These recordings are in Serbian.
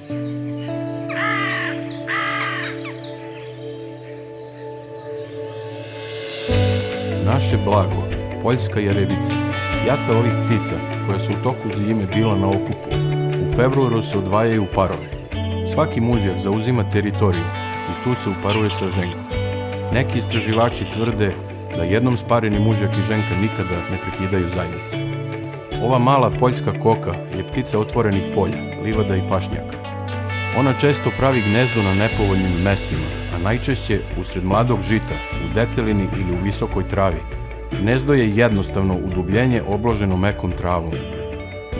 Naše blago, poljska jarebica, jata ovih ptica koja su u toku zime bila na okupu, u februaru se odvajaju u parove. Svaki mužjak zauzima teritoriju i tu se uparuje sa ženkom. Neki istraživači tvrde da jednom spareni mužjak i ženka nikada ne prekidaju zajednicu. Ova mala poljska koka je ptica otvorenih polja, livada i pašnjaka. Ona često pravi gnezdo na nepovoljnim mestima, a najčešće usred mladog žita, u detelini ili u visokoj travi. Gnezdo je jednostavno udubljenje obloženo mekom travom.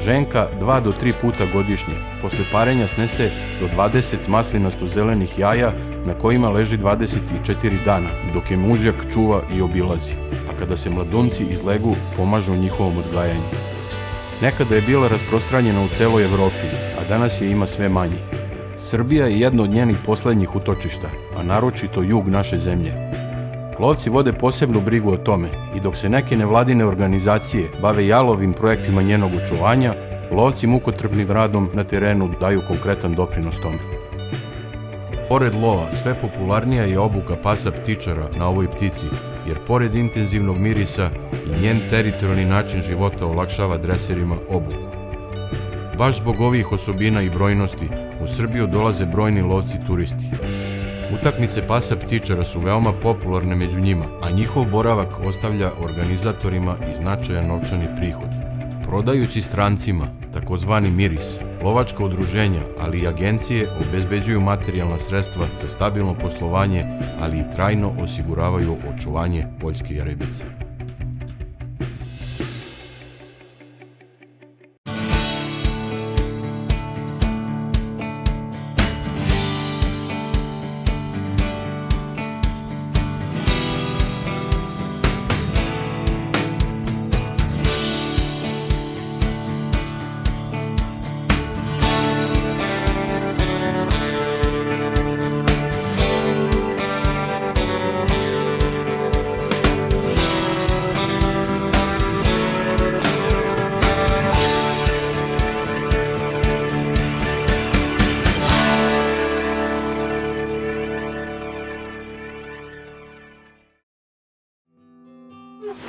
Ženka 2 do 3 puta godišnje, posle parenja snese do 20 maslinasto-zelenih jaja na kojima leži 24 dana, dok je mužjak čuva i obilazi, a kada se mladunci izlegu, pomažu njihovom odgajanju. Nekada je bila rasprostranjena u celoj Evropi, a danas je ima sve manje. Srbija je jedno od njenih poslednjih utočišta, a naročito jug naše zemlje. Lovci vode posebnu brigu o tome i dok se neke nevladine organizacije bave jalovim projektima njenog očuvanja, lovci mukotrpnim radom na terenu daju konkretan doprinos tome. Pored lova, sve popularnija je obuka pasa ptičara na ovoj ptici, jer pored intenzivnog mirisa i njen teritorijalni način života olakšava dreserima obuku. Baš zbog ovih osobina i brojnosti, u Srbiju dolaze brojni lovci turisti. Utakmice pasa ptičara su veoma popularne među njima, a njihov boravak ostavlja organizatorima i značajan novčani prihod. Prodajući strancima, takozvani miris, lovačka udruženja, ali i agencije obezbeđuju materijalna sredstva za stabilno poslovanje, ali i trajno osiguravaju očuvanje poljske jarebice.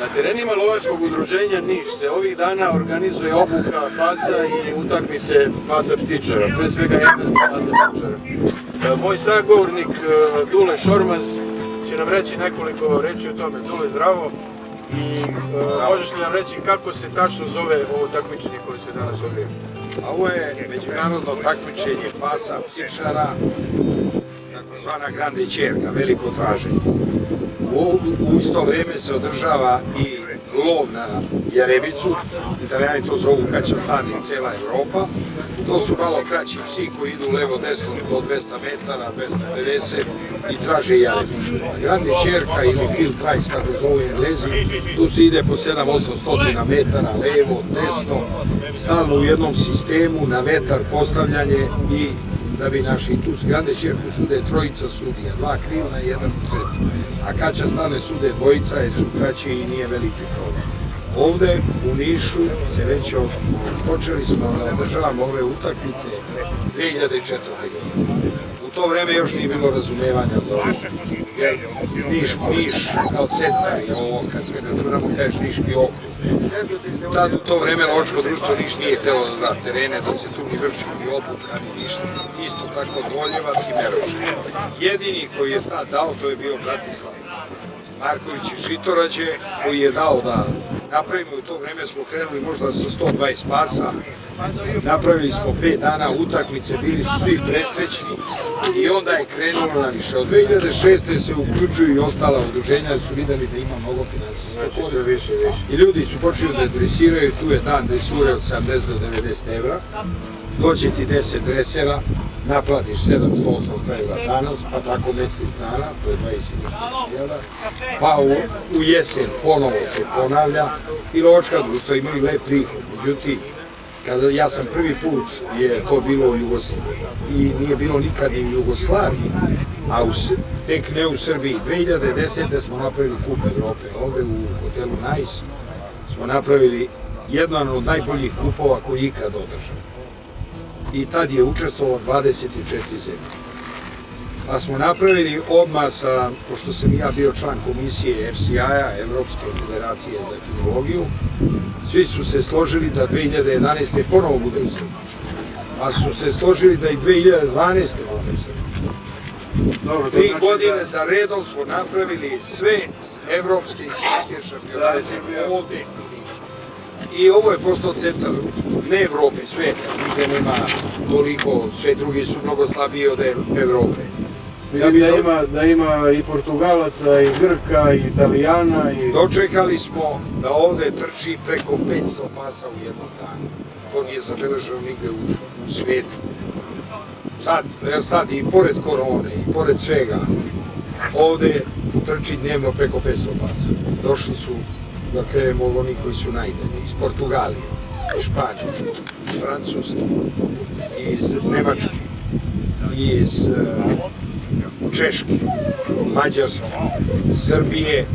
Na terenima lovačkog udruženja Niš se ovih dana organizuje obuka pasa i utakmice pasa ptičara, pre svega engleskih pasa ptičara. Moj sagovornik Dule Šormaz će nam reći nekoliko reči o tome. Dule, zdravo. I možeš li nam reći kako se tačno zove ovo takmičenje koje se danas odvija? Ovo je međunarodno takmičenje pasa ptičara, takozvana grande ćerka, veliko traženje. U isto vrijeme se održava i lov na jarebicu, Italijani to zovu kačastan i cijela Evropa. To su malo kraći psi koji idu levo-desno do 200 metara, 250 i traže jarebicu. Grande ćerka ili field trials, kako zovu Englezi, tu se ide po 700-800 metara, levo, desno, stalno u jednom sistemu, na vetar postavljanje i da bi našli tu grande ćerku sude trojica sudija, 2 krivna i 1 u centru. A kačastane sude dvojica jer su kraći i nije veliki problem. Ovde u Nišu se već počeli smo da održavamo ove utakmice 2004. godine. U to vreme još nije bilo razumevanja za ovo. Niš kao centar i ovo, kad računamo kažeš Niški okrug. Tad u to vreme lovačko društvo Niš nije htjelo da da terene, da se tu ni vrši ni obuka, ni ništa. Isto tako Doljevac i Merović. Jedini koji je tad dao, to je bio Bratislav Marković iz Žitorađe, koji je dao da napravimo. U to vreme smo krenuli možda sa 120 pasa, napravili smo 5 dana utakmice, bili su svi presrećni i onda je krenulo na više. Od 2006. se uključuju i ostala udruženja jer su vidjeli da ima mnogo finansijske koristi. I ljudi su počeli da dresiraju, tu je dan dresure od 70 do 90 evra, dođe ti 10 dresera, naplatiš 700-800 evra danas, pa tako mjesec dana, to je 20 evra, pa u jesen ponovo se ponavlja i lovačka društva imaju lep prihod. Međutim, ja sam prvi put je to bilo u Jugoslaviji i nije bilo nikad i u Jugoslaviji, a tek ne u Srbiji. 2010. smo napravili Kup Evrope, ovde u hotelu Nice smo napravili jedan od najboljih kupova koji je ikad održan. i tad je učestvovalo 24 zemlje. Pa smo napravili odmah sa, pošto sam ja bio član komisije FCI-a, Evropske federacije za kinologiju, svi su se složili da 2011. ponovo bude u Srbiji. Pa su se složili da i 2012. bude u Srbiji. 3 godine za redom smo napravili sve evropske i svjetske šampionate ovde u Nišu. I ovo je postao centar, ne Evrope, sveta, nigde nema toliko, sve drugi su mnogo slabiji od Evrope. Mislim da ima i Portugalaca, i Grka, i Italijana. Dočekali smo da ovde trči preko 500 pasa u jednom danu. To nije zabeleženo nigde u svijetu. Sad i pored korone, i pored svega, ovde trči dnevno preko 500 pasa. Došli su, da krenemo oni koji su najdalje, iz Portugalije, iz Španije, iz Francuske, iz Nemačke, iz Češke, Mađarske, Srbije,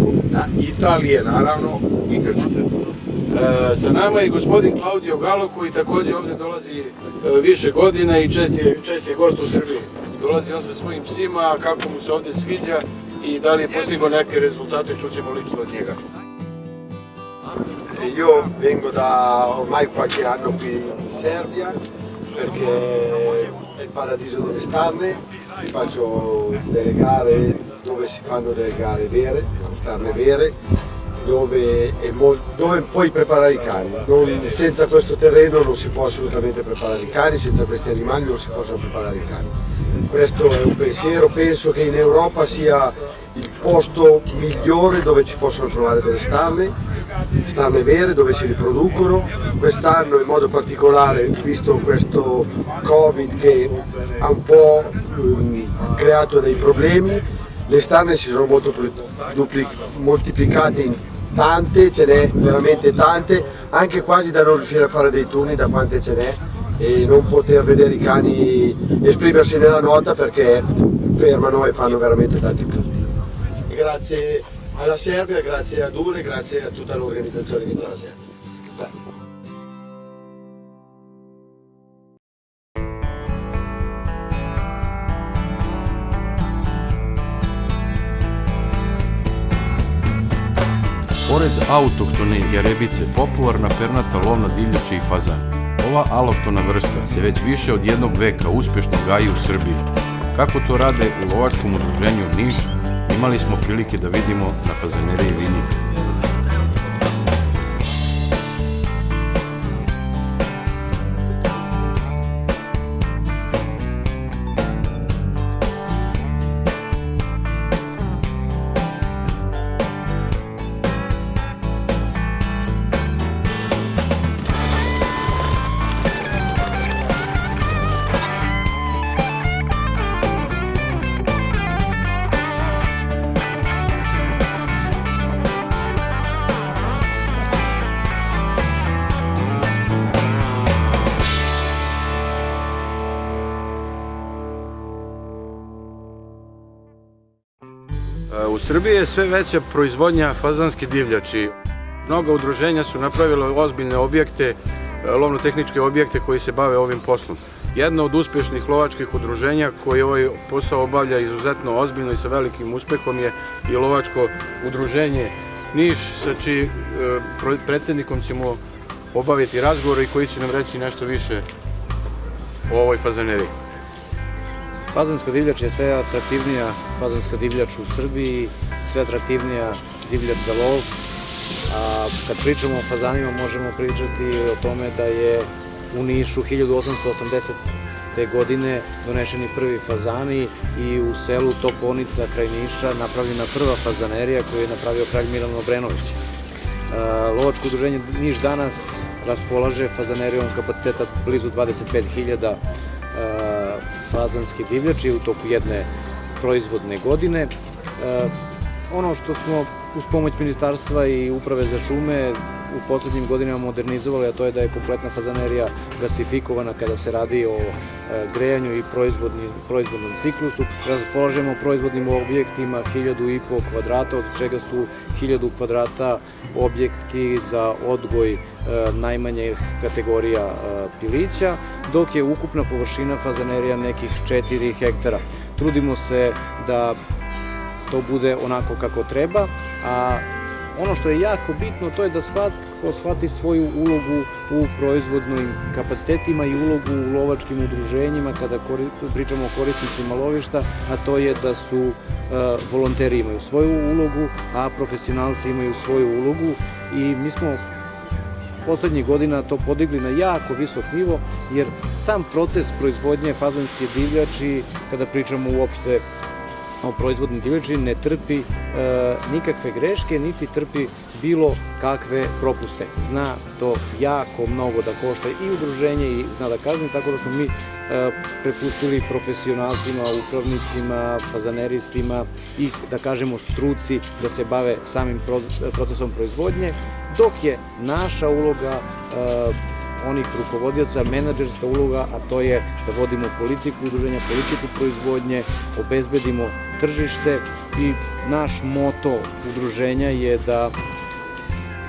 Italije naravno i Grčke. Sa nama je gospodin Claudio Gallo koji također ovdje dolazi više godina i čest je gost u Srbiji. Dolazi on sa svojim psima, kako mu se ovdje sviđa i da li je postigao neke rezultate, čućemo lično od njega. Io vengo da ormai qualche anno qui in Serbia perché è il paradiso delle starne, faccio delle gare dove si fanno delle gare vere, starne vere, dove puoi preparare i cani. Senza questo terreno non si può assolutamente preparare i cani, senza questi animali non si possono preparare i cani. Questo è un pensiero, penso che in Europa sia il posto migliore dove ci possono trovare delle starne vere, dove si riproducono. Quest'anno in modo particolare, visto questo Covid che ha un po' creato dei problemi, le starne si sono moltiplicate in tante, ce n'è veramente tante, anche quasi da non riuscire a fare dei turni da quante ce n'è e non poter vedere i cani esprimersi nella nota perché fermano e fanno veramente tanti punti. Grazie alla Serbia, grazie a Dule, grazie a tutta l'organizzazione che c'è la Serbia. Pored autohtone jarebice, popularna pernata lovna divljač je i fazan. Ova alohtona vrsta se već više od jednog veka uspješno gaji u Srbiji. Kako to rade u lovačkom udruženju Niš, imali smo prilike da vidimo na fazaneriji Vinjik. U Srbiji je sve veća proizvodnja fazanske divljači. Mnoga udruženja su napravile ozbiljne objekte, lovno-tehničke objekte koji se bave ovim poslom. Jedno od uspješnih lovačkih udruženja koji ovaj posao obavlja izuzetno ozbiljno i sa velikim uspehom je i lovačko udruženje Niš, sa čijim predsjednikom ćemo obaviti razgovor i koji će nam reći nešto više o ovoj fazaneriji. Fazanska divljač je sve atraktivnija fazanska divljač u Srbiji, sve atraktivnija divljač za lov. A kad pričamo o fazanima možemo pričati o tome da je u Nišu 1880. godine donešeni prvi fazani i u selu Toponica kraj Niša napravljena prva fazanerija koju je napravio kralj Milan Obrenović. Lovačko udruženje Niš danas raspolaže fazanerijom kapaciteta blizu 25.000 fazanske divljači u toku jedne proizvodne godine. Ono što smo uz pomoć Ministarstva i Uprave za šume u poslednjim godinama modernizovali, a to je da je kompletna fazanerija gasifikovana kada se radi o grejanju i proizvodnom ciklusu. Raspolažemo proizvodnim objektima 1500 kvadrata, od čega su 1000 kvadrata objekti za odgoj najmanje kategorija pilića, dok je ukupna površina fazanerija nekih 4 hektara. Trudimo se da to bude onako kako treba, a ono što je jako bitno to je da svako shvati svoju ulogu u proizvodnim kapacitetima i ulogu u lovačkim udruženjima kada pričamo o korisnicima lovišta, a to je da su volonteri imaju svoju ulogu, a profesionalci imaju svoju ulogu i mi smo poslednjih godina to podigli na jako visok nivo, jer sam proces proizvodnje fazanske divljači, kada pričamo uopšte o proizvodnoj divljači, ne trpi nikakve greške, niti trpi bilo kakve propuste. Zna to jako mnogo da košta i udruženje i zna da kazni, tako da smo mi prepustili profesionalcima, upravnicima, fazaneristima i da kažemo struci da se bave samim procesom proizvodnje, dok je naša uloga onih rukovodioca, menadžerska uloga, a to je da vodimo politiku udruženja, politiku proizvodnje, obezbedimo tržište i naš moto udruženja je da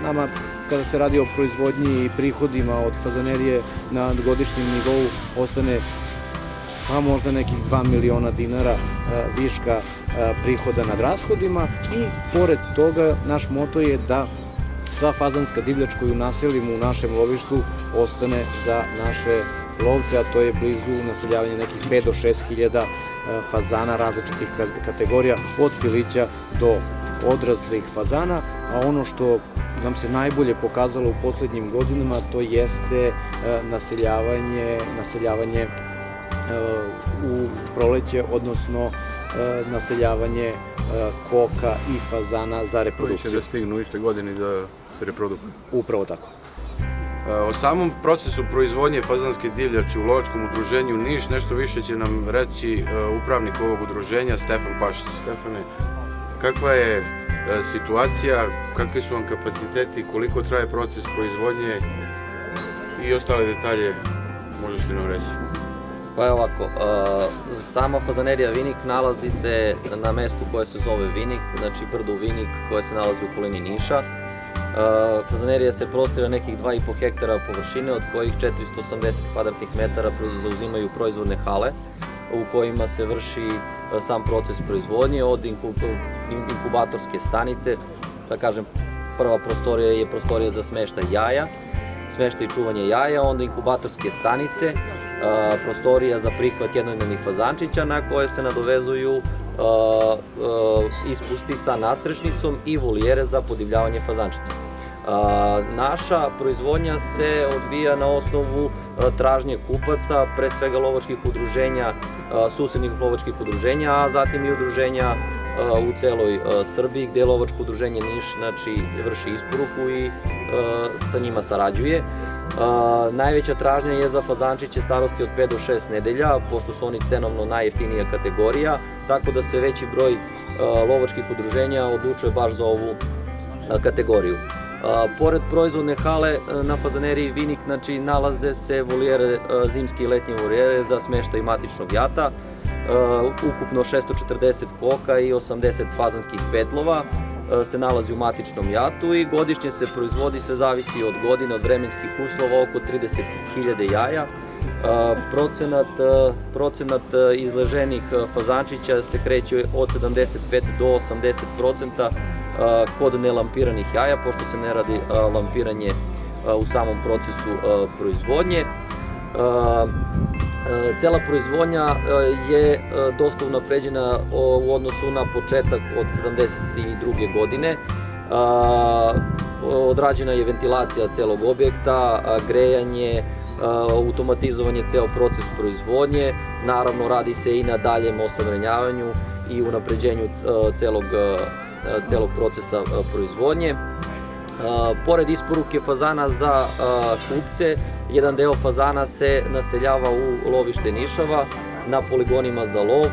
nama, kada se radi o proizvodnji i prihodima od fazanerije na godišnjem nivou, ostane pa možda nekih 2 miliona dinara viška prihoda nad rashodima i pored toga naš moto je da sva fazanska divljač koju naselimo u našem lovištu ostane za naše lovce, a to je blizu naseljavanja nekih 5 do 6 hiljada fazana različitih kategorija, od pilića do odraslih fazana, a ono što nam se najbolje pokazalo u poslednjim godinama to jeste naseljavanje u proleće, odnosno naseljavanje koka i fazana za reprodukciju. Koji će da stignu iste godine da se reprodukuju. Upravo tako. O samom procesu proizvodnje fazanske divljači u lovačkom udruženju Niš nešto više će nam reći upravnik ovog udruženja Stefan Pašić. Stefane, kakva je situacija, kakvi su vam kapaciteti, koliko traje proces proizvodnje i ostale detalje možeš li nam reći? Pa je ovako, sama fazanerija Vinik nalazi se na mestu koje se zove Vinik, znači brdo Vinik koje se nalazi u okolini Niša. Fazanerija se prostira nekih 2,5 hektara površine, od kojih 480 kvadratnih metara zauzimaju proizvodne hale u kojima se vrši sam proces proizvodnje, od inkubatorske stanice, da kažem, prva prostorija je prostorija za smeštaj jaja, smeštaj i čuvanje jaja, onda inkubatorske stanice, prostorija za prihvat jednodnevnih fazančića na koje se nadovezuju ispusti sa nastrešnicom i volijere za podivljavanje fazančica. Naša proizvodnja se odvija na osnovu tražnje kupaca, pre svega lovačkih udruženja, susednih lovačkih udruženja, a zatim i udruženja u celoj Srbiji, gde lovačko udruženje Niš vrši isporuku i sa njima sarađuje. Najveća tražnja je za fazančiće starosti od 5 do 6 nedelja, pošto su oni cenovno najjeftinija kategorija, tako da se veći broj lovačkih udruženja odlučuje baš za ovu kategoriju. Pored proizvodne hale na fazaneriji Vinik nalaze se volijere, zimske i letnje volijere za smeštaj matičnog jata, ukupno 640 koka i 80 fazanskih petlova se nalazi u matičnom jatu i godišnje se proizvodi, sve zavisi od godine, od vremenskih uslova, oko 30.000 jaja. Procenat izleženih fazančića se kreće od 75 do 80% kod nelampiranih jaja, pošto se ne radi lampiranje u samom procesu proizvodnje. Cela proizvodnja je dosta unapređena u odnosu na početak od 1972. godine. Odrađena je ventilacija celog objekta, grejanje, automatizovanje ceo proces proizvodnje. Naravno, radi se i na daljem osavremenjavanju i unapređenju celog procesa proizvodnje. Pored isporuke fazana za kupce, jedan deo fazana se naseljava u lovište Nišava na poligonima za lov,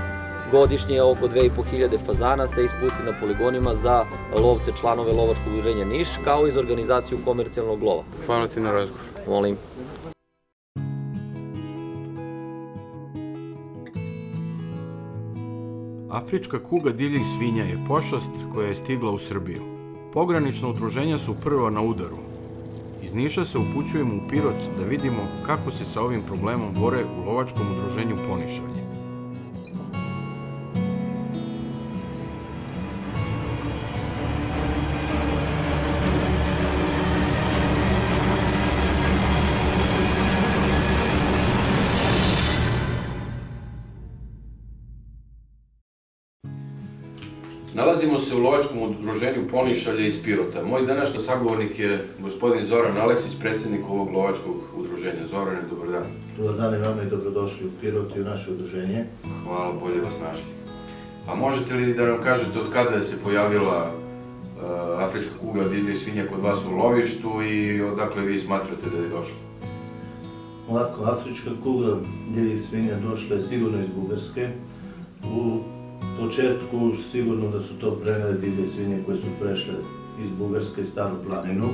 Godišnje oko 2500 fazana se ispusti na poligonima za lovce članove Lovačkog udruženja Niš, kao i za organizaciju komercijalnog lova. Hvala ti na razgovor. Molim. Afrička kuga divljih svinja je pošast koja je stigla u Srbiju. Pogranična udruženja su prva na udaru. Iz Niša se upućujemo u Pirot da vidimo kako se sa ovim problemom bore u Lovačkom udruženju Ponišavlje. Nalazimo se u Lovačkom udruženju Ponišavlje iz Pirota. Moj današnji sagovornik je gospodin Zoran Aleksić, predsjednik ovog Lovačkog udruženja. Zorane, dobar dan. Dobar dan i vama i dobrodošli u Pirot i u naše udruženje. Hvala, bolje vas našli. A možete li da nam kažete od kada je se pojavila afrička kuga divljih svinja kod vas u lovištu i odakle vi smatrate da je došla? Ovako, afrička kuga divljih svinja došla je sigurno iz Bugarske. U početku sigurno da su to prenele divlje svinje koje su prešle iz Bugarske Staru planinu.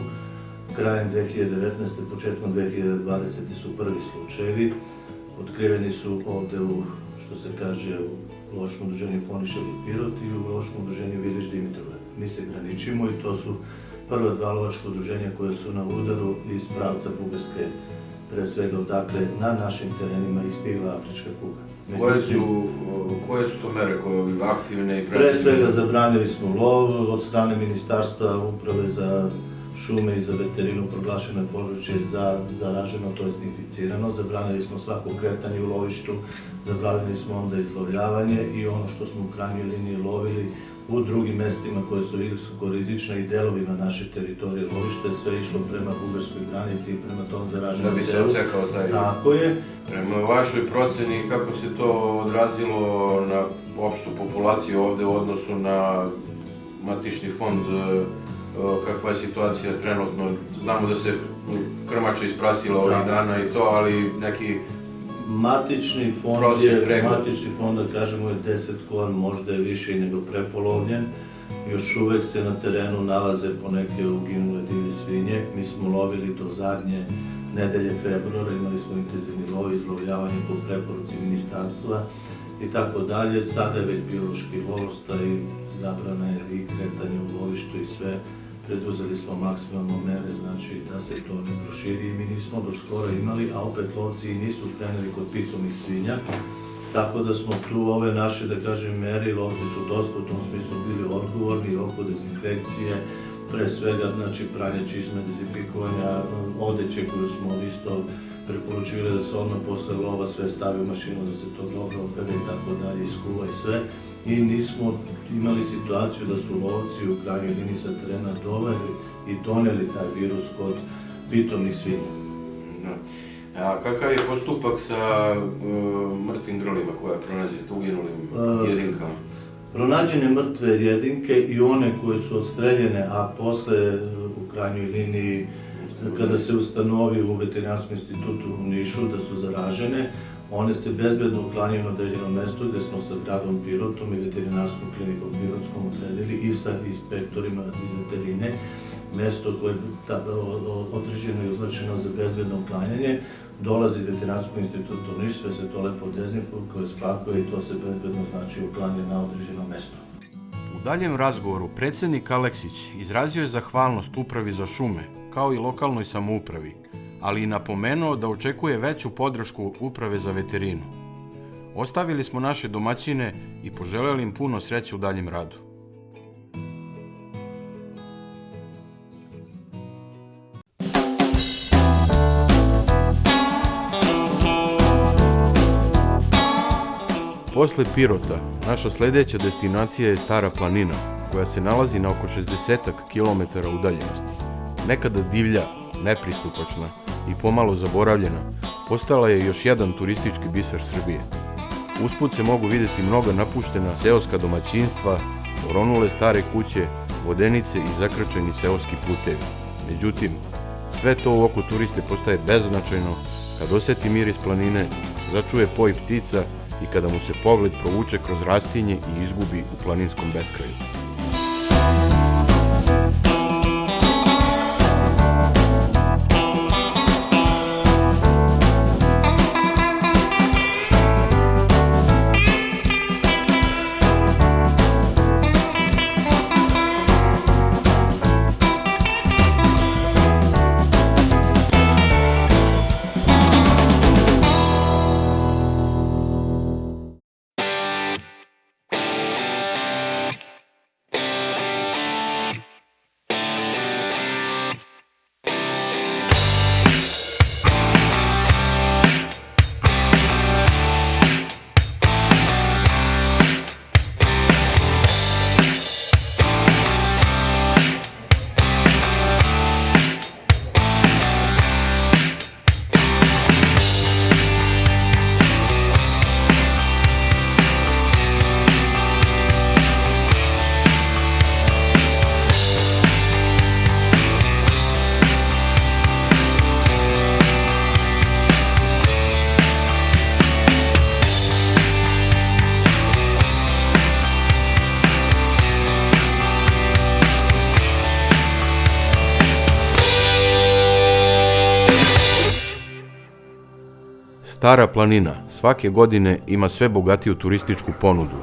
Krajem 2019. početkom 2020. su prvi slučajevi. Otkriveni su ovde u, što se kaže, u Lovačkom udruženju Ponišavlje i Pirot i u Lovačkom udruženju Vidiš Dimitrov. Mi se graničimo i to su prva dva lovačka udruženja koje su na udaru iz pravca Bugarske, pre svega odakle na našim terenima i stigla afrička kuga. Koje su to mere koje bi aktivne i pre svega zabranili smo lov od strane Ministarstva uprave za šume i za veterinu, proglašeno je područje za zaraženo, to jest inficirano. Zabranili smo svako kretanje u lovištu, zabranili smo onda izlovljavanje i ono što smo u krajnjoj liniji lovili u drugim mestima koje su visokorizične i delovima naše teritorije lovišta, sve išlo prema bugarskoj granici i prema tom zaraženom delu. Da bi se odsekao taj... Tako je. Prema vašoj proceni, kako se to odrazilo na opštu populaciju ovde u odnosu na matični fond, kakva je situacija trenutno? Znamo da se krmača isprasila ovih dana i to, ali neki... Matični fond, da kažemo, je 10 kon, možda je više nego prepolovljen. Još uvek se na terenu nalaze poneke uginule divlje svinje. Mi smo lovili do zadnje nedelje februara, imali smo intenzivni lov, izlovljavanje po preporuci ministarstva i tako dalje. Sada je već biološki lovostaj, zabrana je i kretanje u lovištu i sve. Preduzeli smo maksimalno mere, znači da se to ne proširi i mi nismo do skoro imali, a opet lovci i nisu krenuli kod pitomih svinja. Tako da smo tu ove naše, da kažem, mere i lovci su dosta u tom smislu bili odgovorni oko dezinfekcije, pre svega, znači pranje čizme, dezinfikovanja odeće koju smo isto preporučili da se odmah posle lova sve stavi u mašinu, da se to dobro opere i tako dalje, iskuva i sve. I nismo imali situaciju da su lovci u krajnjoj liniji sa terena doveli i doneli taj virus kod pitomih svinja. A kakav je postupak sa mrtvim grlima koje pronađete, uginulim jedinkama? Pronađene mrtve jedinke i one koje su odstreljene, a posle u krajnjoj liniji kada se ustanovi u Veterinarskom institutu u Nišu da su zaražene, one se bezbedno uklanjaju na određenom mestu gde smo sa gradom Pirotom i Veterinarskom klinikom Pirotskom odredili i sa inspektorima iz veterine mesto koje je određeno i označeno za bezbedno uklanjanje. Dolazi iz Veterinarskog instituta u Niš, sve se to lepo dezinfikuje, spakuje i to se bezbedno znači uklanja na određeno mesto. U daljem razgovoru predsjednik Aleksić izrazio je zahvalnost Upravi za šume, kao i lokalnoj samoupravi, ali i napomenuo da očekuje veću podršku Uprave za veterinu. Ostavili smo naše domaćine i poželjeli im puno sreće u daljem radu. Posle Pirota, naša sledeća destinacija je Stara planina, koja se nalazi na oko 60 km udaljenosti. Nekada divlja, nepristupačna i pomalo zaboravljena, postala je još jedan turistički biser Srbije. Usput se mogu videti mnoga napuštena seoska domaćinstva, oronule stare kuće, vodenice i zakrčeni seoski putevi. Međutim, sve to u oku turiste postaje beznačajno kad oseti miris planine, začuje poj ptica i kada mu se pogled provuče kroz rastinje i izgubi u planinskom beskraju. Stara planina svake godine ima sve bogatiju turističku ponudu,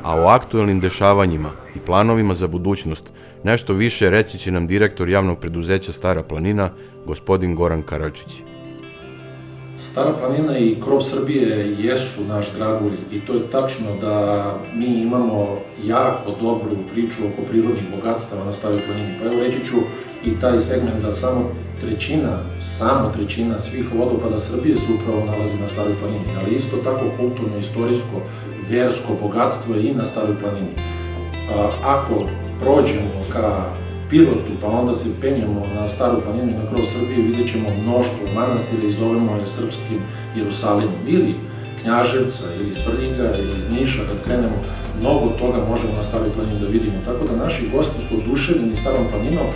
a o aktuelnim dešavanjima i planovima za budućnost nešto više reći će nam direktor javnog preduzeća Stara planina, gospodin Goran Karadžić. Stara planina i krov Srbije jesu naš dragulj i to je tačno da mi imamo jako dobru priču oko prirodnih bogatstava na Staroj planini. Pa evo reći ću i taj segment da samo trećina svih vodopada Srbije se upravo nalazi na Staroj planini, ali isto tako kulturno, istorijsko, versko bogatstvo je i na Staroj planini. Ako prođemo ka Pirotu, pa onda se penjemo na Staru planinu i na krov Srbije, vidjet ćemo mnoštvo manastira i zovemo je srpskim Jerusalimom, ili Knjaževca, ili Svrljiga, ili iz Niša, kad krenemo, mnogo toga možemo na Staroj planini da vidimo. Tako da naši gosti su oduševljeni Starom planinom,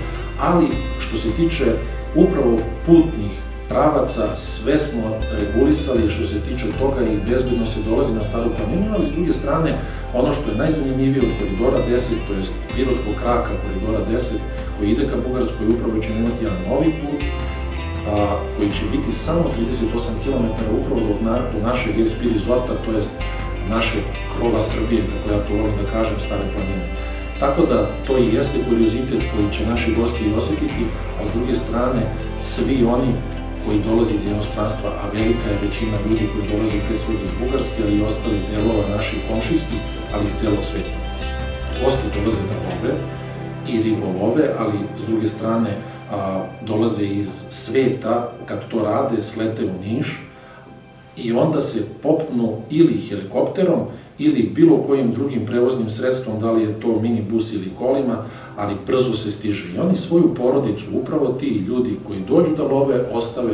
ali što se tiče upravo putnih pravaca, sve smo regulisali što se tiče toga i bezbedno se dolazi na Staru planinu, ali s druge strane, ono što je najzanimljivije od koridora 10, to je Pirotskog kraka koridora 10, koji ide ka Bugarskoj, upravo ćemo imati jedan novi put, koji će biti samo 38 km upravo do našeg SP Resorta, to jest naše krova Srbije, kako ja to volim da kažem, Stare planine. Tako da to i jeste kuriozitet koji će naši gosti i osjetiti, a s druge strane svi oni koji dolaze iz inostranstva, a velika je većina ljudi koji dolaze pre svega iz Bugarske, ali i ostalih delova naših komšijskih, ali iz celog sveta. Gosti dolaze na love i ribolove, ali s druge strane dolaze iz sveta, kad to rade, slete u Niš i onda se popnu ili helikopterom ili bilo kojim drugim prevoznim sredstvom, da li je to minibus ili kolima, ali brzo se stiže. I oni svoju porodicu, upravo ti ljudi koji dođu da love, ostave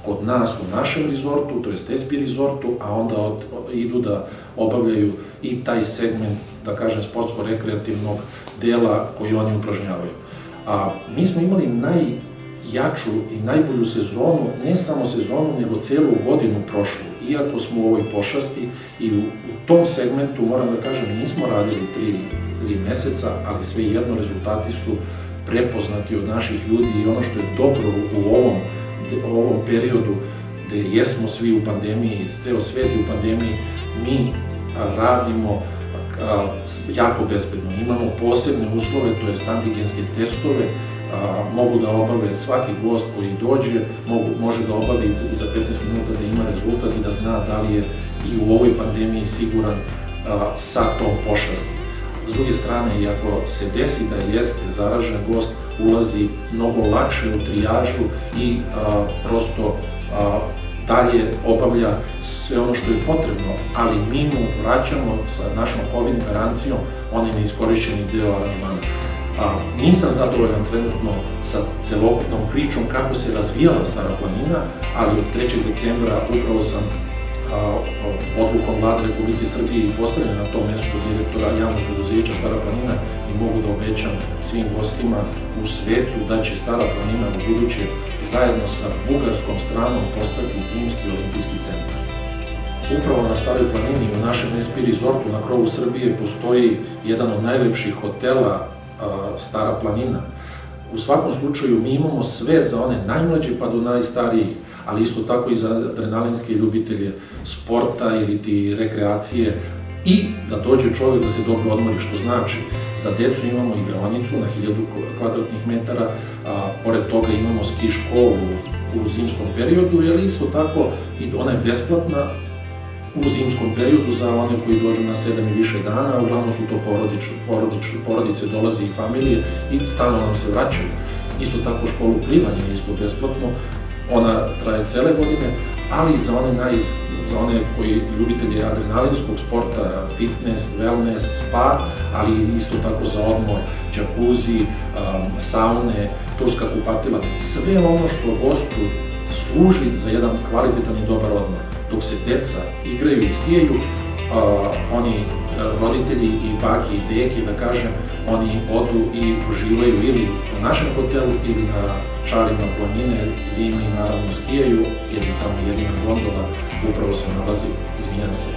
kod nas u našem rezortu, to jest SP Resortu, a onda idu da obavljaju i taj segment, da kažem, sportsko-rekreativnog dela koji oni upražnjavaju. Mi smo imali najjaču i najbolju sezonu, ne samo sezonu, nego celu godinu prošlu, iako smo u ovoj pošasti i u tom segmentu, moram da kažem, nismo radili 3 meseca, ali svejedno rezultati su prepoznati od naših ljudi i ono što je dobro u ovom periodu gde jesmo svi u pandemiji, ceo svet je u pandemiji, mi radimo jako bezbedno. Imamo posebne uslove, to je antigenske testove, mogu da obave svaki gost koji dođe, može da obave i za 15 minuta da ima rezultat i da zna da li je i u ovoj pandemiji siguran sa tom pošasti. S druge strane, i ako se desi da jeste zaražen gost, ulazi mnogo lakše u trijažu i prosto dalje obavlja sve ono što je potrebno, ali mi mu vraćamo sa našom COVID garancijom onaj neiskorišćeni deo aranžmana. Nisam zadovoljan trenutno sa celokupnom pričom kako se razvijala Stara planina, ali od 3. decembra upravo sam odlukom Vlade Republike Srbije i postavljen na to mesto direktora javnog preduzeća Stara planina i mogu da obećam svim gostima u svetu da će Stara planina u buduće zajedno sa bugarskom stranom postati zimski olimpijski centar. upravo na Staroj planini u našem SP Resortu na krovu Srbije postoji jedan od najlepših hotela Stara planina. U svakom slučaju mi imamo sve za one najmlađe pa do najstarijih, ali isto tako i za adrenalinske ljubitelje sporta ili ti rekreacije i da dođe čovjek da se dobro odmori, što znači za decu imamo igraonicu na 1000 kvadratnih metara, pored toga imamo ski školu u zimskom periodu, jer isto tako i ona je besplatna u zimskom periodu za one koji dođu na 7 i više dana, uglavnom su to porodice, dolaze i familije i stalno nam se vraćaju. Isto tako školu plivanja je isto besplatno, ona traje cele godine, ali i za one koji ljubitelji adrenalinskog sporta, fitness, wellness, spa, ali isto tako za odmor, džakuzi, saune, turska kupatila, sve ono što gostu služi za jedan kvalitetan i dobar odmor. Dok se deca igraju i skijaju, oni roditelji i bake i deke, da kažem, oni odu i uživaju ili u našem hotelu ili na čarima planine, zimi i naravno skijaju, jer je tamo jedina gondola upravo se nalazi, izvinjam se,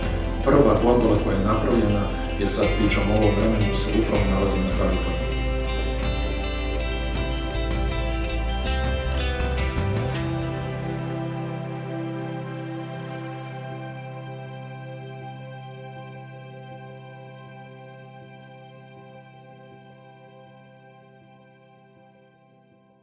prva gondola koja je napravljena, jer sad pričam o ovom vremenu, se upravo nalazi na Staroj planini.